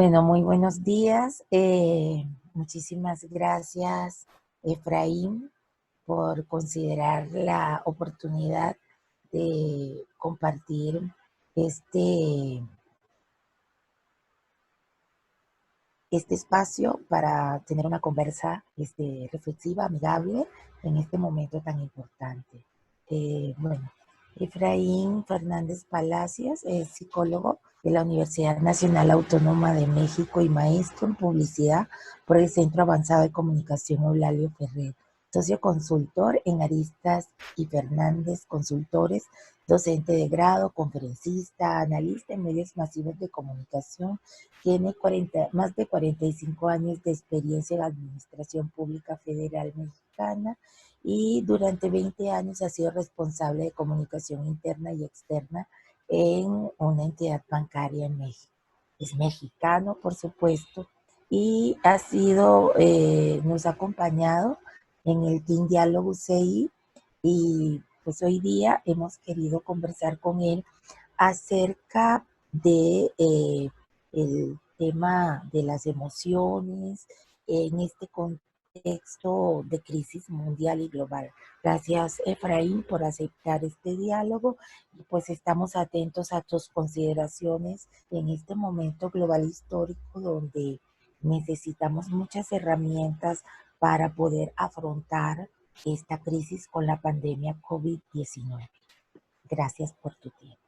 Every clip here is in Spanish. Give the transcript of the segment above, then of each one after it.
Bueno, muy buenos días. Muchísimas gracias, Efraín, por considerar la oportunidad de compartir este, este espacio para tener una conversa reflexiva, amigable, en este momento tan importante. Bueno, Efraín Fernández Palacios es psicólogo de la Universidad Nacional Autónoma de México y maestro en publicidad por el Centro Avanzado de Comunicación Eulalio Ferrer, socio consultor en Aristas y Fernández Consultores, docente de grado, conferencista, analista en medios masivos de comunicación. Tiene más de 45 años de experiencia en la Administración Pública Federal Mexicana y durante 20 años ha sido responsable de comunicación interna y externa en una entidad bancaria en México. Es mexicano, por supuesto, y nos ha acompañado en el Team Diálogo CI, y pues hoy día hemos querido conversar con él acerca de el tema de las emociones en este contexto de crisis mundial y global. Gracias, Efraín, por aceptar este diálogo, y pues estamos atentos a tus consideraciones en este momento global histórico donde necesitamos muchas herramientas para poder afrontar esta crisis con la pandemia COVID-19. Gracias por tu tiempo.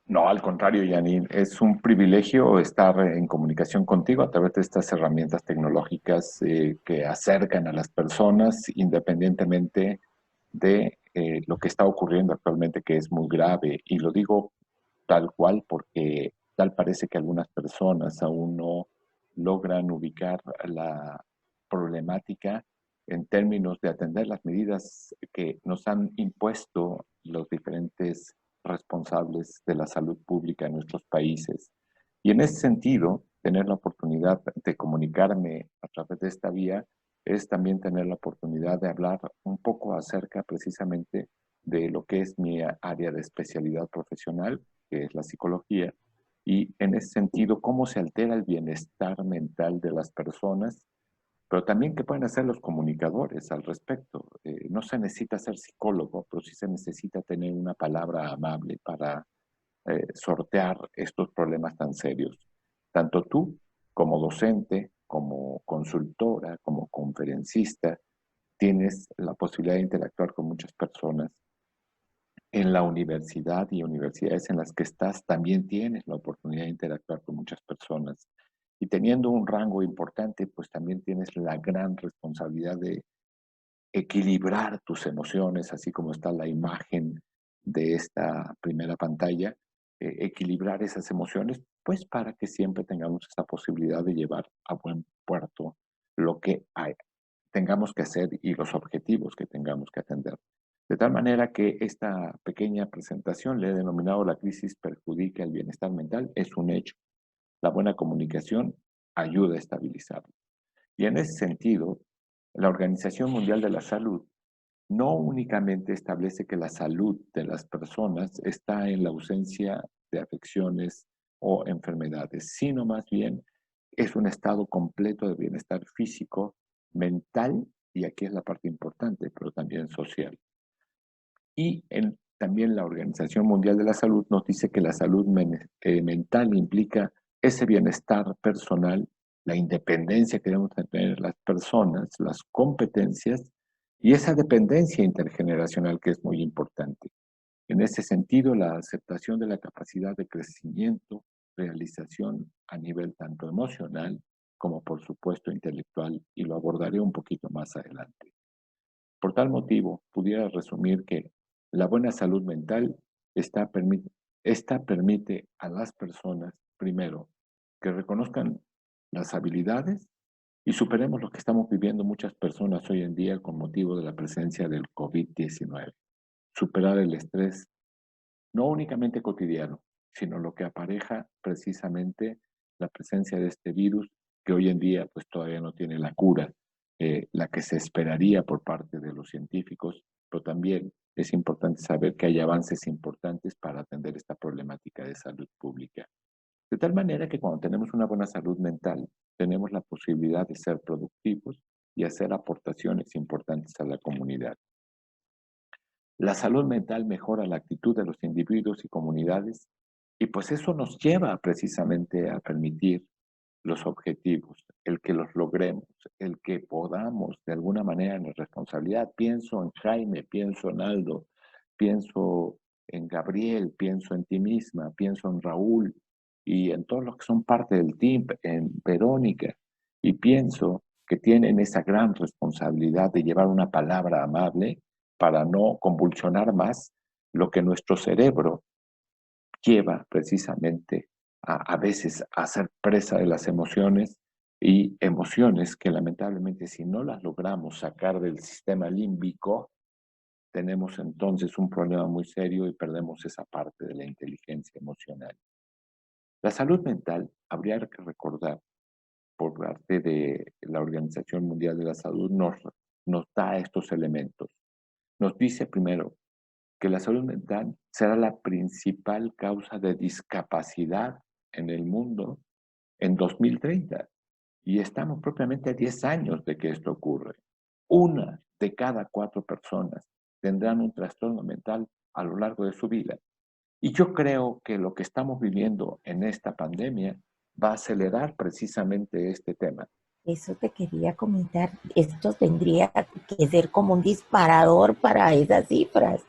No, al contrario, Janine, es un privilegio estar en comunicación contigo a través de estas herramientas tecnológicas que acercan a las personas independientemente de lo que está ocurriendo actualmente, que es muy grave. Y lo digo tal cual porque tal parece que algunas personas aún no logran ubicar la problemática en términos de atender las medidas que nos han impuesto los diferentes responsables de la salud pública en nuestros países. Y en ese sentido, tener la oportunidad de comunicarme a través de esta vía es también tener la oportunidad de hablar un poco acerca precisamente de lo que es mi área de especialidad profesional, que es la psicología, y en ese sentido, cómo se altera el bienestar mental de las personas, pero también qué pueden hacer los comunicadores al respecto. No se necesita ser psicólogo, pero sí se necesita tener una palabra amable para sortear estos problemas tan serios. Tanto tú como docente, como consultora, como conferencista, tienes la posibilidad de interactuar con muchas personas. En la universidad y universidades en las que estás también tienes la oportunidad de interactuar con muchas personas. Y teniendo un rango importante, pues también tienes la gran responsabilidad de equilibrar tus emociones, así como está la imagen de esta primera pantalla, equilibrar esas emociones, pues para que siempre tengamos esta posibilidad de llevar a buen puerto lo que tengamos que hacer y los objetivos que tengamos que atender. De tal manera que esta pequeña presentación le he denominado la crisis perjudica el bienestar mental, es un hecho. La buena comunicación ayuda a estabilizarlo. Y en ese sentido, la Organización Mundial de la Salud no únicamente establece que la salud de las personas está en la ausencia de afecciones o enfermedades, sino más bien es un estado completo de bienestar físico, mental, y aquí es la parte importante, pero también social. Y también la Organización Mundial de la Salud nos dice que la salud mental implica ese bienestar personal, la independencia que debemos tener las personas, las competencias y esa dependencia intergeneracional que es muy importante. En ese sentido, la aceptación de la capacidad de crecimiento, realización a nivel tanto emocional como por supuesto intelectual, y lo abordaré un poquito más adelante. Por tal motivo, pudiera resumir que la buena salud mental esta permite a las personas, primero, que reconozcan las habilidades y superemos lo que estamos viviendo muchas personas hoy en día con motivo de la presencia del COVID-19. Superar el estrés, no únicamente cotidiano, sino lo que apareja precisamente la presencia de este virus que hoy en día pues todavía no tiene la cura, la que se esperaría por parte de los científicos, pero también es importante saber que hay avances importantes para atender esta problemática de salud pública. De tal manera que cuando tenemos una buena salud mental, tenemos la posibilidad de ser productivos y hacer aportaciones importantes a la comunidad. La salud mental mejora la actitud de los individuos y comunidades y pues eso nos lleva precisamente a permitir los objetivos, el que los logremos, el que podamos de alguna manera en la responsabilidad. Pienso en Jaime, pienso en Aldo, pienso en Gabriel, pienso en ti misma, pienso en Raúl y en todos los que son parte del team, en Verónica, y pienso que tienen esa gran responsabilidad de llevar una palabra amable para no convulsionar más lo que nuestro cerebro lleva precisamente a veces a ser presa de las emociones y emociones que lamentablemente si no las logramos sacar del sistema límbico, tenemos entonces un problema muy serio y perdemos esa parte de la inteligencia emocional. La salud mental, habría que recordar, por parte de la Organización Mundial de la Salud, nos da estos elementos. Nos dice primero que la salud mental será la principal causa de discapacidad en el mundo en 2030. Y estamos propiamente a 10 años de que esto ocurre. Una de cada 4 personas tendrán un trastorno mental a lo largo de su vida. Y yo creo que lo que estamos viviendo en esta pandemia va a acelerar precisamente este tema. Eso te quería comentar. Esto tendría que ser como un disparador para esas cifras.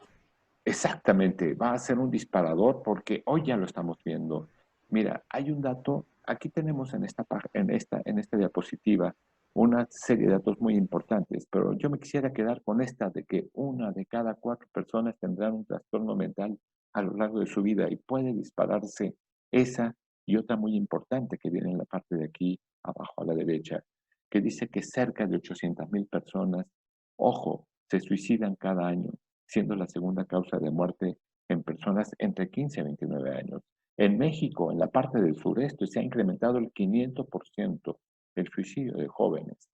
Exactamente, va a ser un disparador porque hoy ya lo estamos viendo. Mira, hay un dato, aquí tenemos en esta diapositiva una serie de datos muy importantes, pero yo me quisiera quedar con esta de que una de cada 4 personas tendrán un trastorno mental a lo largo de su vida y puede dispararse esa y otra muy importante que viene en la parte de aquí abajo a la derecha, que dice que cerca de 800,000 personas, ojo, se suicidan cada año siendo la segunda causa de muerte en personas entre 15 y 29 años. En México, en la parte del sureste, se ha incrementado el 500% el suicidio de jóvenes.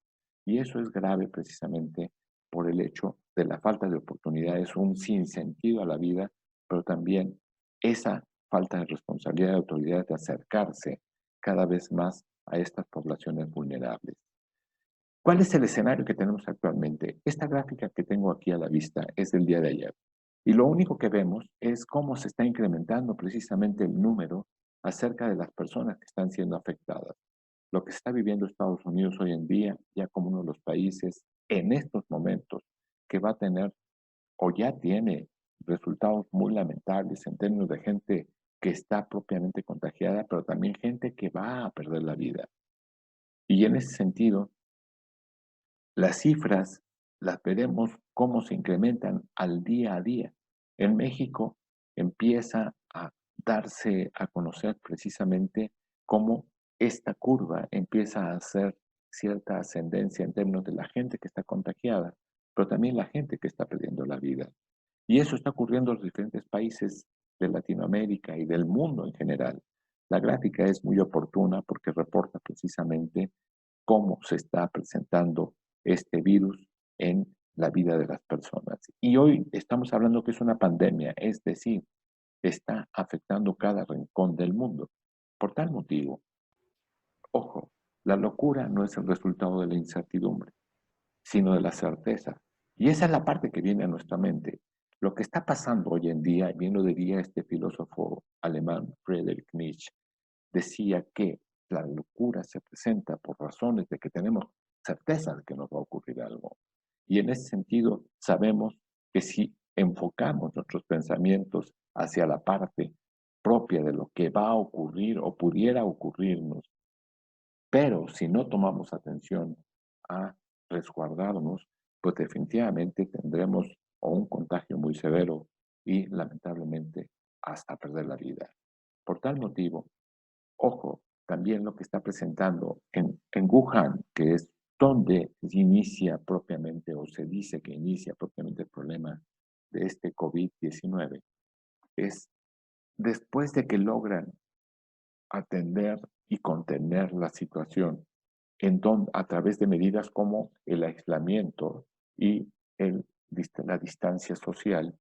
Y eso es grave precisamente por el hecho de la falta de oportunidades, un sinsentido a la vida, pero también esa falta de responsabilidad de autoridad de acercarse cada vez más a estas poblaciones vulnerables. ¿Cuál es el escenario que tenemos actualmente? Esta gráfica que tengo aquí a la vista es del día de ayer. Y lo único que vemos es cómo se está incrementando precisamente el número acerca de las personas que están siendo afectadas. Lo que está viviendo Estados Unidos hoy en día, ya como uno de los países en estos momentos que va a tener o ya tiene resultados muy lamentables en términos de gente que está propiamente contagiada, pero también gente que va a perder la vida. Y en ese sentido, las cifras las veremos cómo se incrementan al día a día. En México empieza a darse a conocer precisamente cómo esta curva empieza a hacer cierta ascendencia en términos de la gente que está contagiada, pero también la gente que está perdiendo la vida. Y eso está ocurriendo en los diferentes países de Latinoamérica y del mundo en general. La gráfica es muy oportuna porque reporta precisamente cómo se está presentando este virus en la vida de las personas. Y hoy estamos hablando que es una pandemia, es decir, está afectando cada rincón del mundo. Por tal motivo, ojo, la locura no es el resultado de la incertidumbre, sino de la certeza. Y esa es la parte que viene a nuestra mente. Lo que está pasando hoy en día, bien lo diría este filósofo alemán, Friedrich Nietzsche, decía que la locura se presenta por razones de que tenemos certeza de que nos va a ocurrir algo. Y en ese sentido, sabemos que si enfocamos nuestros pensamientos hacia la parte propia de lo que va a ocurrir o pudiera ocurrirnos, pero si no tomamos atención a resguardarnos, pues definitivamente tendremos o un contagio muy severo y lamentablemente hasta perder la vida. Por tal motivo, ojo, también lo que está presentando en Wuhan, que es donde inicia propiamente o se dice que inicia propiamente el problema de este COVID-19, es después de que logran atender y contener la situación a través de medidas como el aislamiento y la distancia social,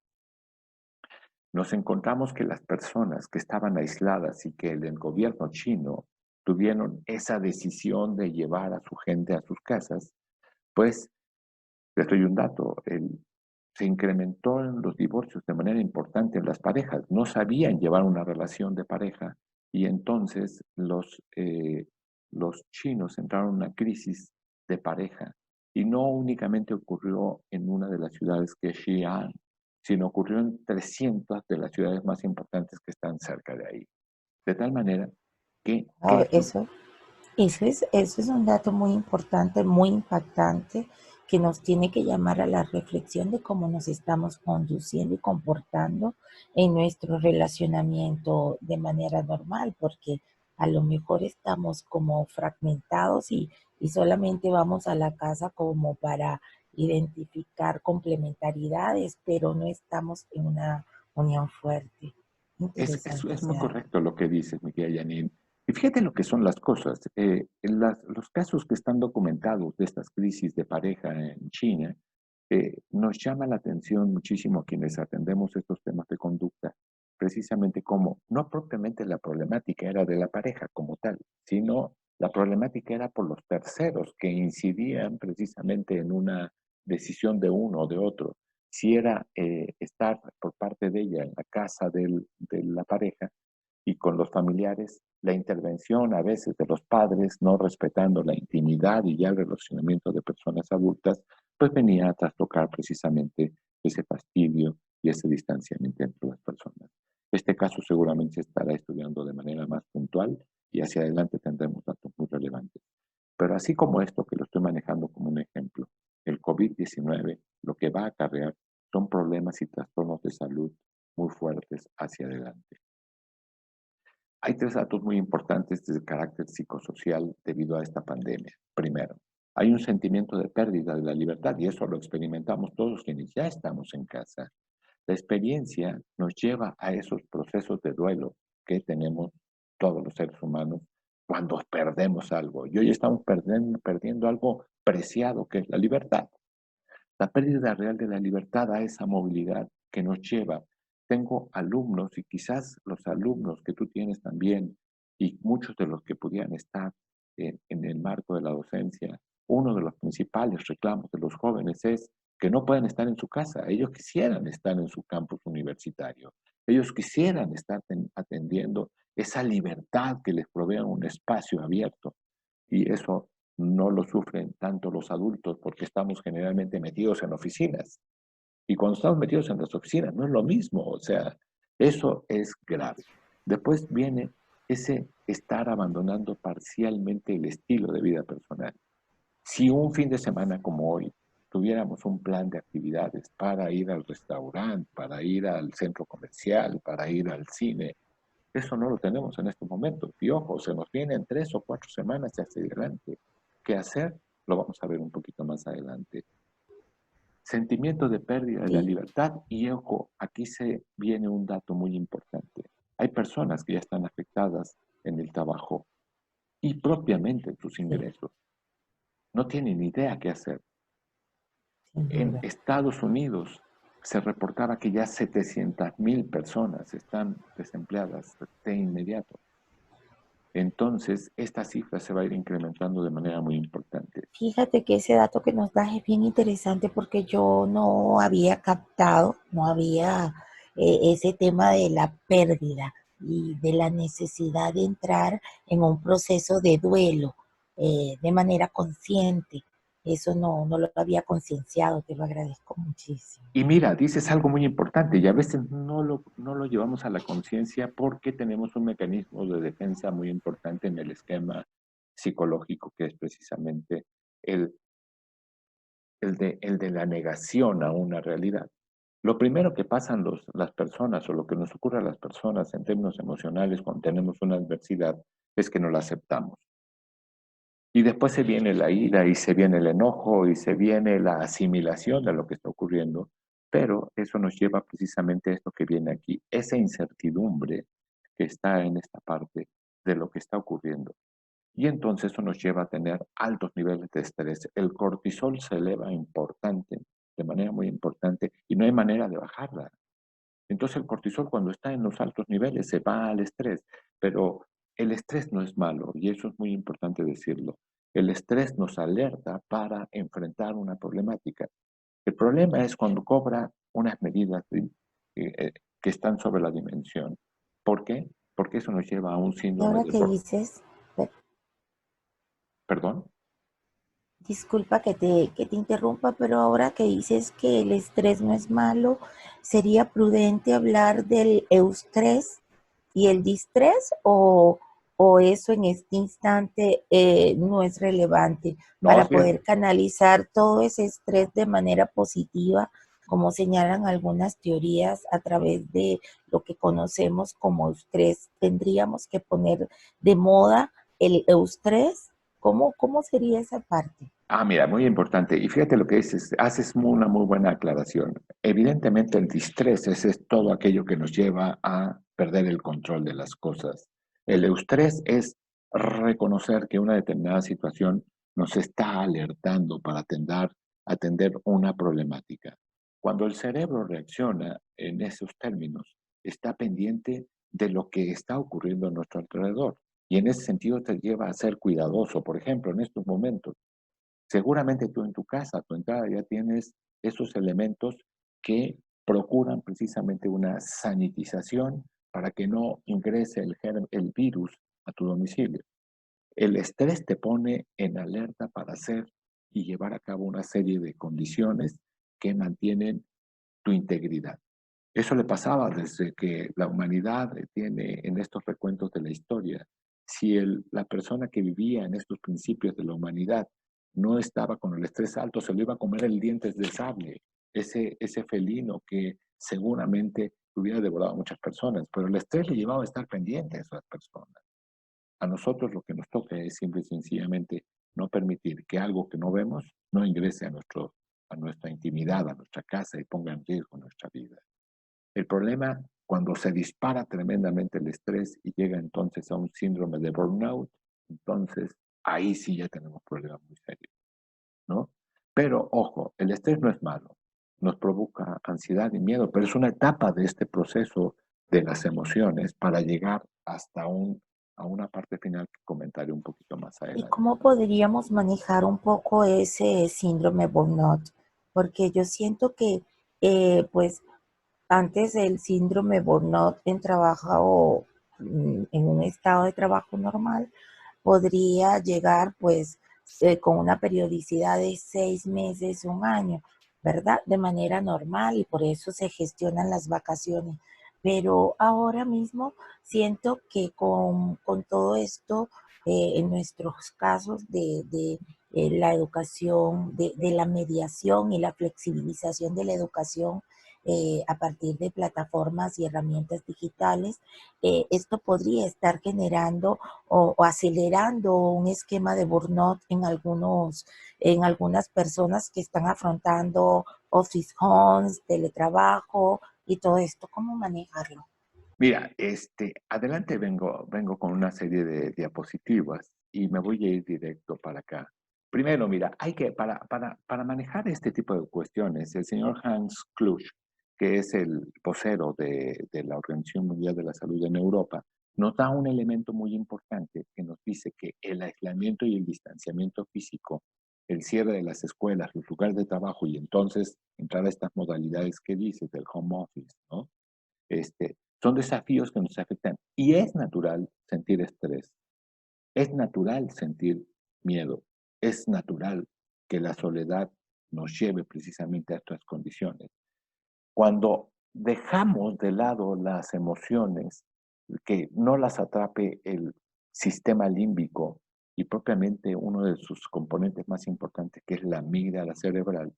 nos encontramos que las personas que estaban aisladas y que el gobierno chino tuvieron esa decisión de llevar a su gente a sus casas, pues les doy un dato, se incrementó en los divorcios de manera importante en las parejas, no sabían llevar una relación de pareja y entonces los chinos entraron en una crisis de pareja y no únicamente ocurrió en una de las ciudades que es Xi'an, sino ocurrió en 300 de las ciudades más importantes que están cerca de ahí. De tal manera que, ¿qué Wow, es lo? eso es un dato muy importante, muy impactante, que nos tiene que llamar a la reflexión de cómo nos estamos conduciendo y comportando en nuestro relacionamiento de manera normal, porque a lo mejor estamos como fragmentados y solamente vamos a la casa como para identificar complementariedades, pero no estamos en una unión fuerte. Interesante Es ese muy dato. correcto lo que dices, mi querida Janine. Y fíjate lo que son las cosas. Los casos que están documentados de estas crisis de pareja en China nos llama la atención muchísimo a quienes atendemos estos temas de conducta, precisamente como no propiamente la problemática era de la pareja como tal, sino la problemática era por los terceros que incidían precisamente en una decisión de uno o de otro si era estar por parte de ella en la casa de la pareja y con los familiares, la intervención a veces de los padres, no respetando la intimidad y ya el relacionamiento de personas adultas, pues venía a trastocar precisamente ese fastidio y ese distanciamiento entre las personas. Este caso seguramente se estará estudiando de manera más puntual y hacia adelante tendremos datos muy relevantes. Pero así como esto que lo estoy manejando como un ejemplo, el COVID-19 lo que va a acarrear son problemas y trastornos de salud muy fuertes hacia adelante. Hay tres datos muy importantes de carácter psicosocial debido a esta pandemia. Primero, hay un sentimiento de pérdida de la libertad y eso lo experimentamos todos quienes ya estamos en casa. La experiencia nos lleva a esos procesos de duelo que tenemos todos los seres humanos cuando perdemos algo. Y hoy estamos perdiendo algo preciado que es la libertad. La pérdida real de la libertad a esa movilidad que nos lleva. Tengo alumnos y quizás los alumnos que tú tienes también y muchos de los que pudieran estar en el marco de la docencia, uno de los principales reclamos de los jóvenes es que no pueden estar en su casa. Ellos quisieran estar en su campus universitario. Ellos quisieran estar atendiendo esa libertad que les provea un espacio abierto. Y eso no lo sufren tanto los adultos porque estamos generalmente metidos en oficinas. Y cuando estamos metidos en las oficinas no es lo mismo, o sea, eso es grave. Después viene ese estar abandonando parcialmente el estilo de vida personal. Si un fin de semana como hoy tuviéramos un plan de actividades para ir al restaurante, para ir al centro comercial, para ir al cine, eso no lo tenemos en estos momentos. Y ojo, se nos vienen 3 o 4 semanas hacia adelante. ¿Qué hacer? Lo vamos a ver un poquito más adelante. Sentimiento de pérdida de la Sí, libertad y ojo, aquí se viene un dato muy importante. Hay personas que ya están afectadas en el trabajo y propiamente en sus sí, ingresos. No tienen idea qué hacer. sin En duda. Estados Unidos se reportaba que ya 700,000 personas están desempleadas de inmediato. Entonces, esta cifra se va a ir incrementando de manera muy importante. Fíjate que ese dato que nos das es bien interesante porque yo no había captado, no había ese tema de la pérdida y de la necesidad de entrar en un proceso de duelo de manera consciente. Eso no lo había concienciado, te lo agradezco muchísimo. Y mira, dices algo muy importante y a veces no lo llevamos a la conciencia porque tenemos un mecanismo de defensa muy importante en el esquema psicológico que es precisamente el, el de la negación a una realidad. Lo primero que pasan las personas o lo que nos ocurre a las personas en términos emocionales cuando tenemos una adversidad es que no la aceptamos. Y después se viene la ira y se viene el enojo y se viene la asimilación de lo que está ocurriendo, pero eso nos lleva precisamente a esto que viene aquí, esa incertidumbre que está en esta parte de lo que está ocurriendo. Y entonces eso nos lleva a tener altos niveles de estrés. El cortisol se eleva importante, de manera muy importante, y no hay manera de bajarla. Entonces el cortisol cuando está en los altos niveles se va al estrés, pero el estrés no es malo y eso es muy importante decirlo. El estrés nos alerta para enfrentar una problemática. El problema es cuando cobra unas medidas que están sobre la dimensión. ¿Por qué? Porque eso nos lleva a un Y síndrome ahora de que dices, perdón. disculpa que te interrumpa, pero ahora que dices que el estrés no es malo, ¿sería prudente hablar del eustrés y el distrés o eso en este instante no es relevante No, para sí, poder canalizar todo ese estrés de manera positiva, como señalan algunas teorías a través de lo que conocemos como eustrés? ¿Tendríamos que poner de moda el eustrés? ¿Cómo sería esa parte? mira, muy importante. Y fíjate lo que dices, haces una muy buena aclaración. Evidentemente el distrés es todo aquello que nos lleva a perder el control de las cosas. El eustrés es reconocer que una determinada situación nos está alertando para atender una problemática. Cuando el cerebro reacciona en esos términos, está pendiente de lo que está ocurriendo a nuestro alrededor. Y en ese sentido te lleva a ser cuidadoso. Por ejemplo, en estos momentos, seguramente tú en tu casa, a tu entrada, ya tienes esos elementos que procuran precisamente una sanitización para que no ingrese el virus a tu domicilio. El estrés te pone en alerta para hacer y llevar a cabo una serie de condiciones que mantienen tu integridad. Eso le pasaba desde que la humanidad tiene en estos recuentos de la historia. Si la persona que vivía en estos principios de la humanidad no estaba con el estrés alto, se lo iba a comer el dientes de sable, ese felino que seguramente hubiera devorado a muchas personas, pero el estrés le llevaba a estar pendiente de esas personas. A nosotros lo que nos toca es simple y sencillamente no permitir que algo que no vemos no ingrese a nuestra intimidad, a nuestra casa y ponga en riesgo nuestra vida. El problema, cuando se dispara tremendamente el estrés y llega entonces a un síndrome de burnout, entonces ahí sí ya tenemos problemas muy serios, ¿no? Pero ojo, el estrés no es malo, nos provoca ansiedad y miedo, pero es una etapa de este proceso de las emociones para llegar hasta a una parte final que comentaré un poquito más ¿Y adelante. cómo podríamos manejar un poco ese síndrome burnout? Porque yo siento que, pues, antes del síndrome burnout en trabajo, en un estado de trabajo normal, podría llegar, pues, con una periodicidad de 6 meses, un año, ¿verdad? De manera normal y por eso se gestionan las vacaciones. Pero ahora mismo siento que con todo esto, en nuestros casos de la educación, de la mediación y la flexibilización de la educación a partir de plataformas y herramientas digitales, esto podría estar generando o acelerando un esquema de burnout en algunas personas que están afrontando office homes, teletrabajo y todo esto. ¿Cómo manejarlo? Mira, adelante vengo con una serie de diapositivas y me voy a ir directo para acá. Primero, mira, para manejar este tipo de cuestiones, el señor Hans Klusch, que es el vocero de la Organización Mundial de la Salud en Europa, nos da un elemento muy importante que nos dice que el aislamiento y el distanciamiento físico, el cierre de las escuelas, los lugares de trabajo y entonces entrar a estas modalidades que dices del home office, ¿no? Son desafíos que nos afectan. Y es natural sentir estrés, es natural sentir miedo, es natural que la soledad nos lleve precisamente a estas condiciones. Cuando dejamos de lado las emociones, que no las atrape el sistema límbico y propiamente uno de sus componentes más importantes, que es la amígdala cerebral,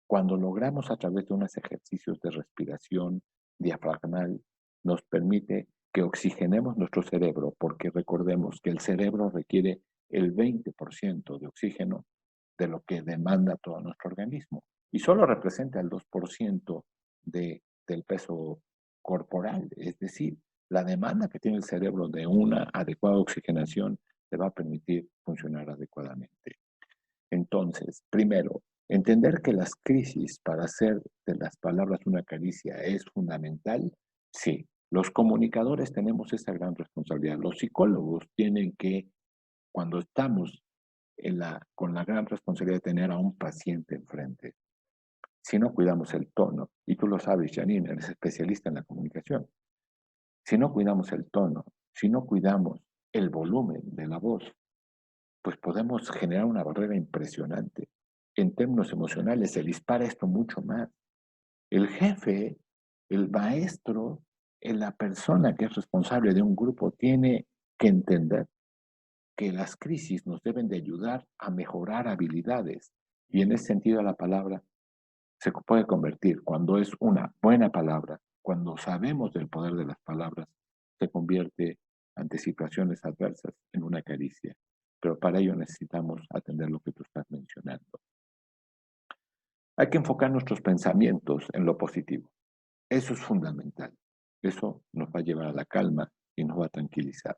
cuando logramos a través de unos ejercicios de respiración diafragmal, nos permite que oxigenemos nuestro cerebro, porque recordemos que el cerebro requiere el 20% de oxígeno de lo que demanda todo nuestro organismo y solo representa el 2% del peso corporal, es decir, la demanda que tiene el cerebro de una adecuada oxigenación te va a permitir funcionar adecuadamente. Entonces, primero, Entender que las crisis para hacer de las palabras una caricia es fundamental, sí. Los comunicadores tenemos esa gran responsabilidad. Los psicólogos tienen que, cuando estamos con la gran responsabilidad de tener a un paciente enfrente, si no cuidamos el tono, y tú lo sabes, Janine, eres especialista en la comunicación, si no cuidamos el tono, si no cuidamos el volumen de la voz, pues podemos generar una barrera impresionante. En términos emocionales se dispara esto mucho más. El jefe, el maestro, la persona que es responsable de un grupo tiene que entender que las crisis nos deben de ayudar a mejorar habilidades. Y en ese sentido la palabra se puede convertir, cuando es una buena palabra, cuando sabemos del poder de las palabras, se convierte ante situaciones adversas en una caricia. Pero para ello necesitamos atender lo que tú estás mencionando. Hay que enfocar nuestros pensamientos en lo positivo. Eso es fundamental. Eso nos va a llevar a la calma y nos va a tranquilizar.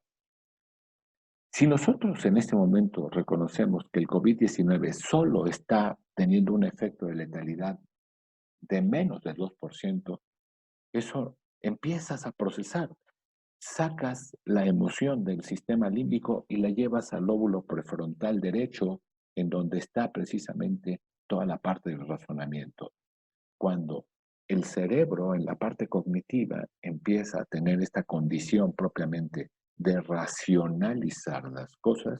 Si nosotros en este momento reconocemos que el COVID-19 solo está teniendo un efecto de letalidad de menos del 2%, eso empiezas a procesar. Sacas la emoción del sistema límbico y la llevas al lóbulo prefrontal derecho, en donde está precisamente toda la parte del razonamiento. Cuando el cerebro en la parte cognitiva empieza a tener esta condición propiamente de racionalizar las cosas,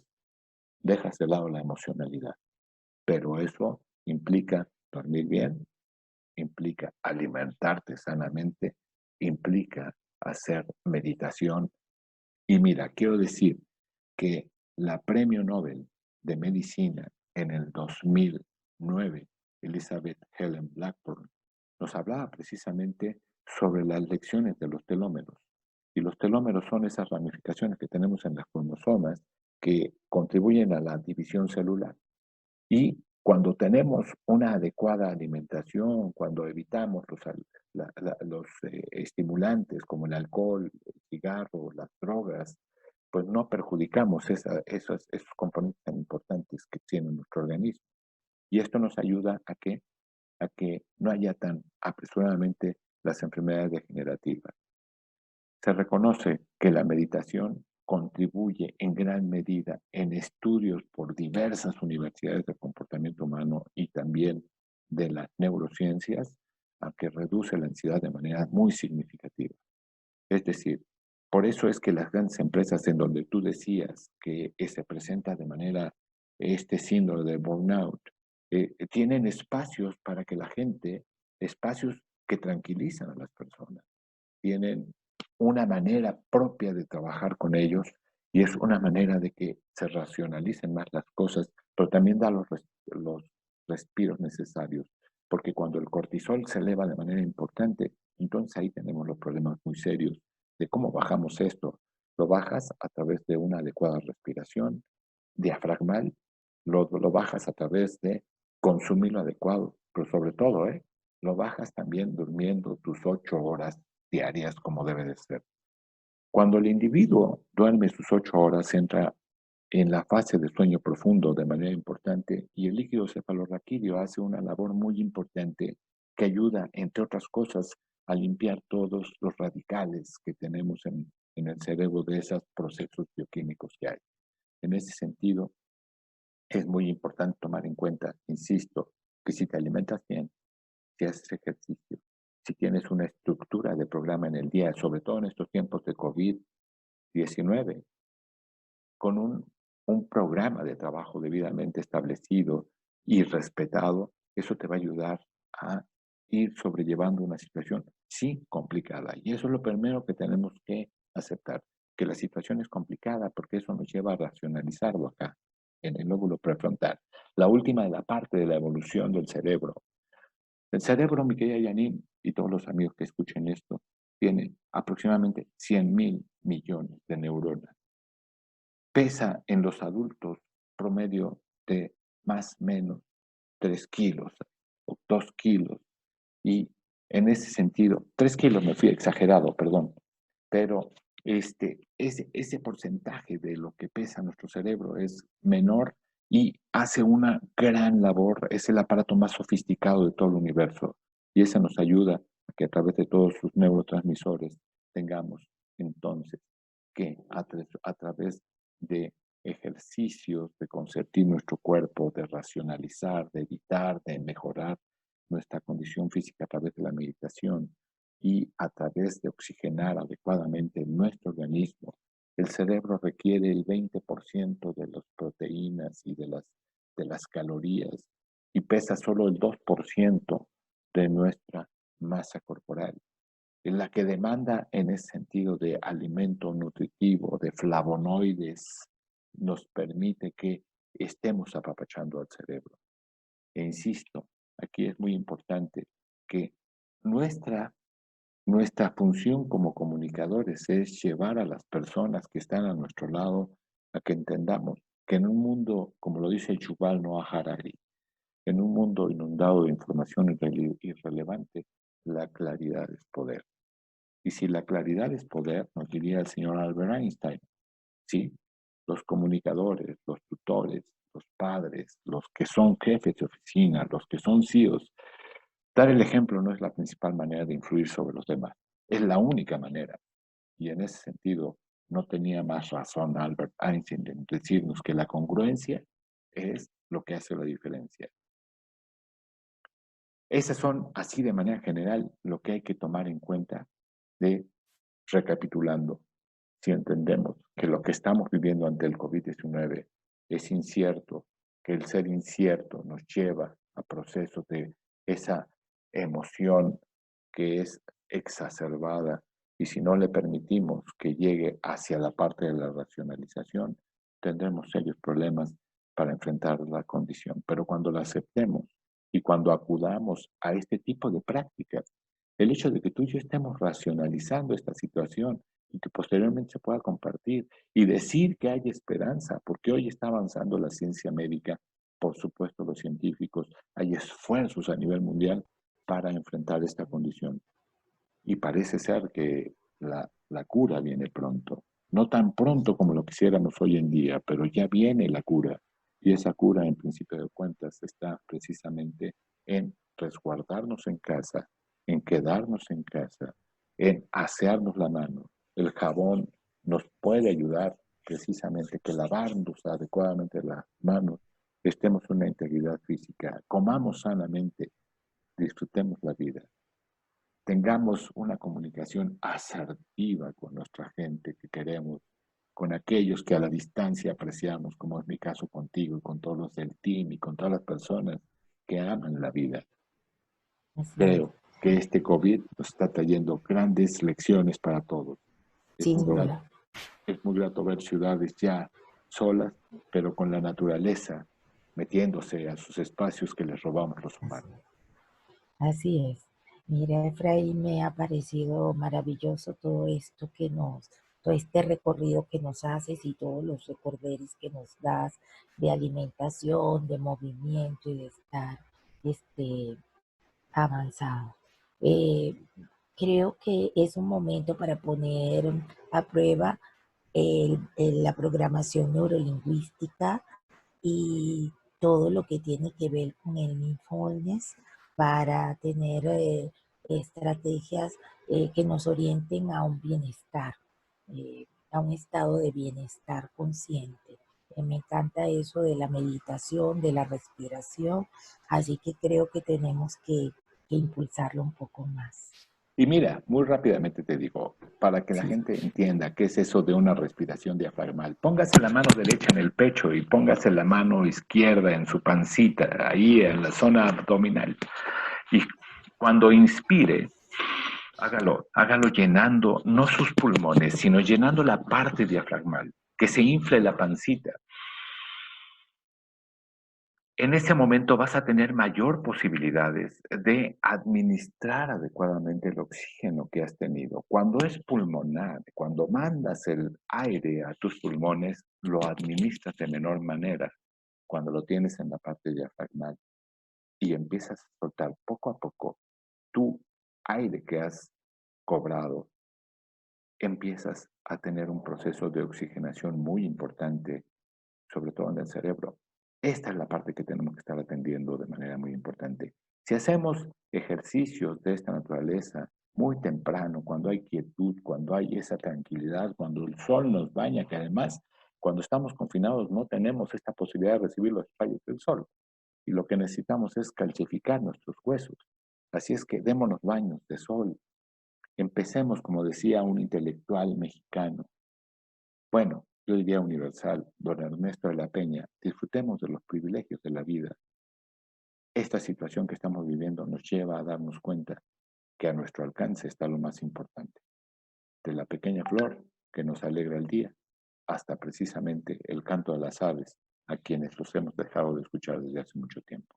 dejas de lado la emocionalidad. Pero eso implica dormir bien, implica alimentarte sanamente, implica hacer meditación. Y mira, quiero decir que la Premio Nobel de Medicina en el 2009, Elizabeth Helen Blackburn, nos hablaba precisamente sobre las lecciones de los telómeros. Y los telómeros son esas ramificaciones que tenemos en las cromosomas que contribuyen a la división celular. Y cuando tenemos una adecuada alimentación, cuando evitamos los estimulantes como el alcohol, el cigarro, las drogas, pues no perjudicamos esos componentes tan importantes que tiene nuestro organismo. Y esto nos ayuda a que no haya tan apresuradamente las enfermedades degenerativas. Se reconoce que la meditación contribuye en gran medida en estudios por diversas universidades del comportamiento humano y también de las neurociencias a que reduce la ansiedad de manera muy significativa. Es decir, por eso es que las grandes empresas en donde tú decías que se presenta de manera este síndrome de burnout, tienen espacios para que la gente, espacios que tranquilizan a las personas, tienen una manera propia de trabajar con ellos y es una manera de que se racionalicen más las cosas, pero también da los respiros necesarios, porque cuando el cortisol se eleva de manera importante, entonces ahí tenemos los problemas muy serios de cómo bajamos esto. Lo bajas a través de una adecuada respiración diafragmal, lo bajas a través de consumir lo adecuado, pero sobre todo, lo bajas también durmiendo tus 8 horas diarias como debe de ser. Cuando el individuo duerme sus 8 horas, entra en la fase de sueño profundo de manera importante y el líquido cefalorraquídeo hace una labor muy importante que ayuda, entre otras cosas, a limpiar todos los radicales que tenemos en el cerebro de esos procesos bioquímicos que hay. En ese sentido, es muy importante tomar en cuenta, insisto, que si te alimentas bien, si haces ejercicio, si tienes una estructura de programa en el día, sobre todo en estos tiempos de COVID-19, con un programa de trabajo debidamente establecido y respetado, eso te va a ayudar a ir sobrellevando una situación, sí, complicada. Y eso es lo primero que tenemos que aceptar, que la situación es complicada porque eso nos lleva a racionalizarlo acá, en el lóbulo prefrontal. La última de la parte de la evolución del cerebro. El cerebro, mi querida Janine, y todos los amigos que escuchen esto, tiene aproximadamente 100.000 millones de neuronas. Pesa en los adultos promedio de más o menos 3 kilos o 2 kilos. Y en ese sentido, 3 kilos me fui exagerado, perdón, pero ese porcentaje de lo que pesa nuestro cerebro es menor y hace una gran labor. Es el aparato más sofisticado de todo el universo y ese nos ayuda a que a través de todos sus neurotransmisores tengamos entonces que a través de ejercicios, de consentir nuestro cuerpo, de racionalizar, de evitar, de mejorar nuestra condición física a través de la meditación y a través de oxigenar adecuadamente nuestro organismo. El cerebro requiere el 20% de las proteínas y de las calorías y pesa solo el 2% de nuestra masa corporal. En la que demanda en ese sentido de alimento nutritivo, de flavonoides, nos permite que estemos apapachando al cerebro. E insisto, aquí es muy importante que nuestra nuestra función como comunicadores es llevar a las personas que están a nuestro lado a que entendamos que en un mundo, como lo dice Yuval Noah Harari, en un mundo inundado de información irrelevante, la claridad es poder. Y si la claridad es poder, nos diría el señor Albert Einstein, sí, los comunicadores, los tutores, los padres, los que son jefes de oficina, los que son CEOs, dar el ejemplo no es la principal manera de influir sobre los demás, es la única manera. Y en ese sentido, no tenía más razón Albert Einstein en decirnos que la congruencia es lo que hace la diferencia. Esas son, así de manera general, lo que hay que tomar en cuenta de recapitulando. Si entendemos que lo que estamos viviendo ante el COVID-19 es incierto, que el ser incierto nos lleva a procesos de esa emoción que es exacerbada y si no le permitimos que llegue hacia la parte de la racionalización, tendremos serios problemas para enfrentar la condición. Pero cuando la aceptemos y cuando acudamos a este tipo de prácticas, el hecho de que tú y yo estemos racionalizando esta situación y que posteriormente se pueda compartir y decir que hay esperanza, porque hoy está avanzando la ciencia médica, por supuesto los científicos, hay esfuerzos a nivel mundial para enfrentar esta condición. Y parece ser que la cura viene pronto. No tan pronto como lo quisiéramos hoy en día, pero ya viene la cura. Y esa cura, en principio de cuentas, está precisamente en resguardarnos en casa, en quedarnos en casa, en asearnos la mano. El jabón nos puede ayudar precisamente que lavarnos adecuadamente las manos, estemos en una integridad física, comamos sanamente, disfrutemos la vida, tengamos una comunicación asertiva con nuestra gente que queremos, con aquellos que a la distancia apreciamos, como es mi caso contigo y con todos los del team y con todas las personas que aman la vida. Así es, Creo que este COVID nos está trayendo grandes lecciones para todos. Es sin muy grato, duda. es muy grato ver ciudades ya solas, pero con la naturaleza metiéndose a sus espacios que les robamos los humanos. Así es. Mira, Efraín, me ha parecido maravilloso todo esto todo este recorrido que nos haces y todos los recorderis que nos das de alimentación, de movimiento y de estar este, avanzado. Eh, Creo que es un momento para poner a prueba la programación neurolingüística y todo lo que tiene que ver con el mindfulness para tener estrategias que nos orienten a un bienestar, a un estado de bienestar consciente. Me encanta eso de la meditación, de la respiración, así que creo que tenemos que impulsarlo un poco más. Y mira, muy rápidamente te digo, para que la Sí, gente entienda qué es eso de una respiración diafragmal, póngase la mano derecha en el pecho y póngase la mano izquierda en su pancita, ahí en la zona abdominal. Y cuando inspire, hágalo llenando no sus pulmones, sino llenando la parte diafragmal, que se infle la pancita. En ese momento vas a tener mayor posibilidades de administrar adecuadamente el oxígeno que has tenido. Cuando es pulmonar, cuando mandas el aire a tus pulmones, lo administras de menor manera. Cuando lo tienes en la parte diafragmal y empiezas a soltar poco a poco tu aire que has cobrado, empiezas a tener un proceso de oxigenación muy importante, sobre todo en el cerebro. Esta es la parte que tenemos que estar atendiendo de manera muy importante. Si hacemos ejercicios de esta naturaleza muy temprano, cuando hay quietud, cuando hay esa tranquilidad, cuando el sol nos baña, que además cuando estamos confinados no tenemos esta posibilidad de recibir los rayos del sol y lo que necesitamos es calcificar nuestros huesos. Así es que démonos baños de sol. Empecemos, como decía un intelectual mexicano, bueno, yo diría universal, don Ernesto de la Peña, disfrutemos de los privilegios de la vida. Esta situación que estamos viviendo nos lleva a darnos cuenta que a nuestro alcance está lo más importante, de la pequeña flor que nos alegra el día, hasta precisamente el canto de las aves, a quienes los hemos dejado de escuchar desde hace mucho tiempo.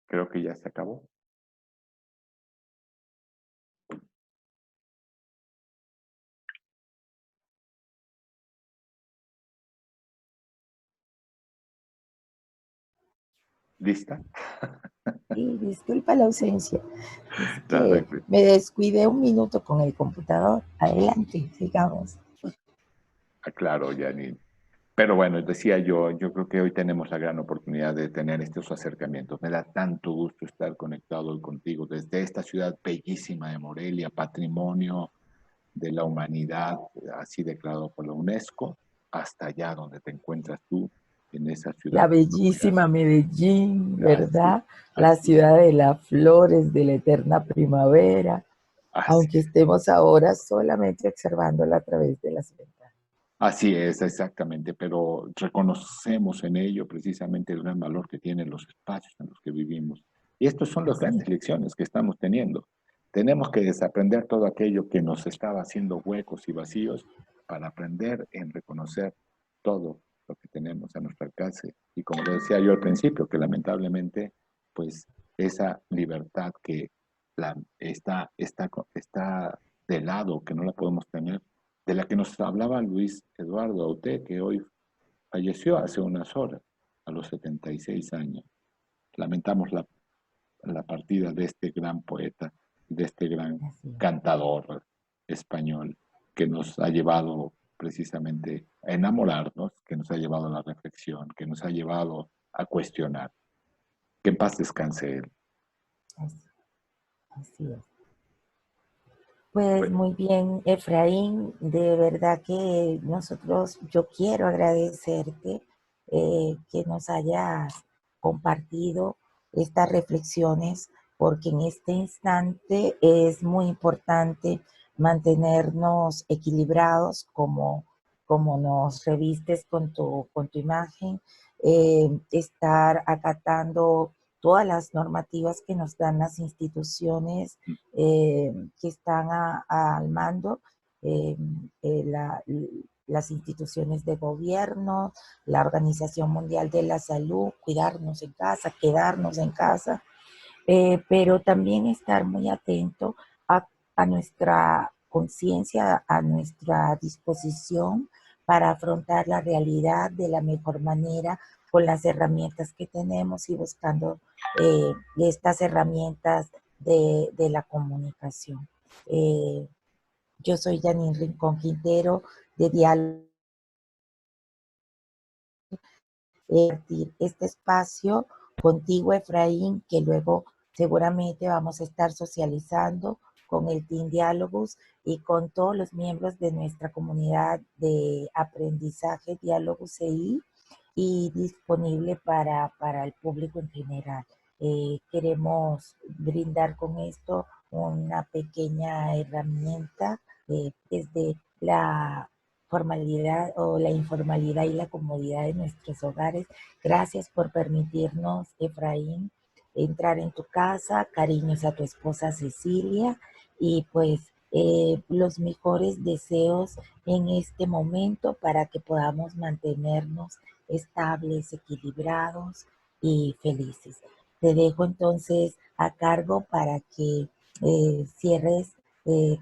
Creo que ya se acabó. ¿Lista? Sí, disculpa la ausencia. Es Nada, que me descuidé un minuto con el computador. Adelante, sigamos. claro, Janine. Pero bueno, decía yo creo que hoy tenemos la gran oportunidad de tener estos acercamientos. Me da tanto gusto estar conectado hoy contigo desde esta ciudad bellísima de Morelia, patrimonio de la humanidad, así declarado por la UNESCO, hasta allá donde te encuentras tú, en esa La ciudad colonial. bellísima Medellín, Así, ¿verdad? La así, ciudad de las flores, de la eterna primavera, así, aunque estemos ahora solamente observándola a través de las ventanas. así es, exactamente, pero reconocemos en ello precisamente el gran valor que tienen los espacios en los que vivimos. Y estas son las Así, grandes lecciones que estamos teniendo. Tenemos que desaprender todo aquello que nos estaba haciendo huecos y vacíos para aprender en reconocer todo lo que tenemos a nuestro alcance. Y como lo decía yo al principio, que lamentablemente, pues esa libertad que está de lado, que no la podemos tener, de la que nos hablaba Luis Eduardo Aute, que hoy falleció hace unas horas, a los 76 años. Lamentamos la partida de este gran poeta, de este gran así. cantador español, que nos ha llevado precisamente a enamorarnos, que nos ha llevado a la reflexión, que nos ha llevado a cuestionar. Que en paz descanse él. Así, así es. Pues Bueno, muy bien, Efraín, de verdad que yo quiero agradecerte que nos hayas compartido estas reflexiones, porque en este instante es muy importante mantenernos equilibrados como nos revistes con tu imagen, estar acatando todas las normativas que nos dan las instituciones que están al mando, eh, eh, la, las instituciones de gobierno, la Organización Mundial de la Salud, cuidarnos en casa, quedarnos en casa, pero también estar muy atento a nuestra conciencia, a nuestra disposición para afrontar la realidad de la mejor manera con las herramientas que tenemos y buscando estas herramientas de la comunicación. Eh, yo soy Janine Rincón Quintero de Diálogo. Este espacio contigo, Efraín, que luego seguramente vamos a estar socializando con el Team Diálogos y con todos los miembros de nuestra comunidad de aprendizaje Diálogos CI y disponible para el público en general. Queremos brindar con esto una pequeña herramienta desde la formalidad o la informalidad y la comodidad de nuestros hogares. Gracias por permitirnos, Efraín, entrar en tu casa. Cariños a tu esposa Cecilia y pues los mejores deseos en este momento para que podamos mantenernos estables, equilibrados y felices. Te dejo entonces a cargo para que cierres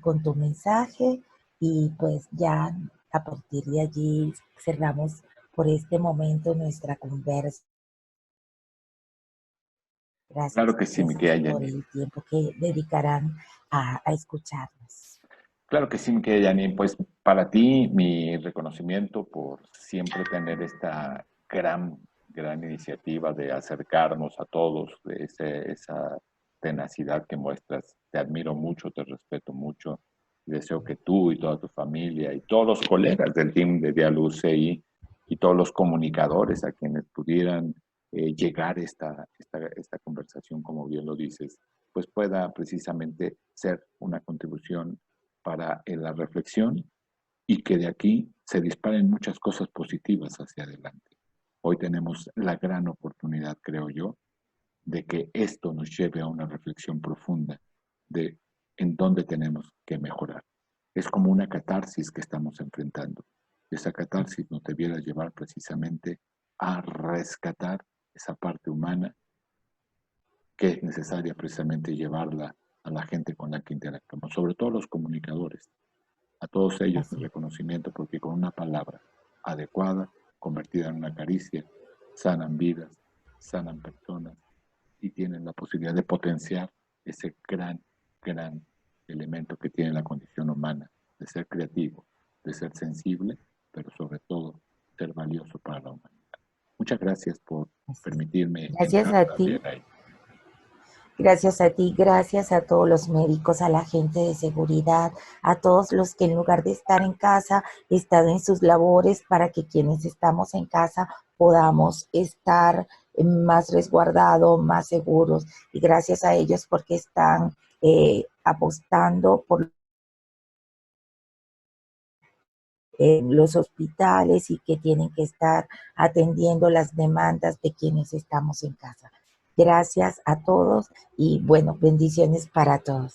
con tu mensaje y pues ya a partir de allí cerramos por este momento nuestra conversa. Gracias, Claro que sí, mi gracias querida por Janine. el tiempo que dedicarán a escucharnos. Claro que sí, mi querida Janine. Pues para ti, mi reconocimiento por siempre tener esta gran iniciativa de acercarnos a todos, de esa tenacidad que muestras. Te admiro mucho, te respeto mucho. Deseo que tú y toda tu familia y todos los colegas del team de Dialog CI y todos los comunicadores a quienes pudieran llegar esta conversación, como bien lo dices, pues pueda precisamente ser una contribución para la reflexión y que de aquí se disparen muchas cosas positivas hacia adelante. Hoy tenemos la gran oportunidad, creo yo, de que esto nos lleve a una reflexión profunda de en dónde tenemos que mejorar. Es como una catarsis que estamos enfrentando. Esa catarsis nos debiera llevar precisamente a rescatar esa parte humana que es necesaria precisamente llevarla a la gente con la que interactuamos, sobre todo los comunicadores. A todos ellos el Así es. reconocimiento porque con una palabra adecuada, convertida en una caricia, sanan vidas, sanan personas y tienen la posibilidad de potenciar ese gran elemento que tiene la condición humana, de ser creativo, de ser sensible, pero sobre todo ser valioso para la humanidad. Muchas gracias por Así es. permitirme Gracias entrar a ti. también ahí. Gracias a ti, gracias a todos los médicos, a la gente de seguridad, a todos los que en lugar de estar en casa, están en sus labores para que quienes estamos en casa podamos estar más resguardados, más seguros. Y gracias a ellos porque están apostando por los hospitales y que tienen que estar atendiendo las demandas de quienes estamos en casa. Gracias a todos y bueno, bendiciones para todos.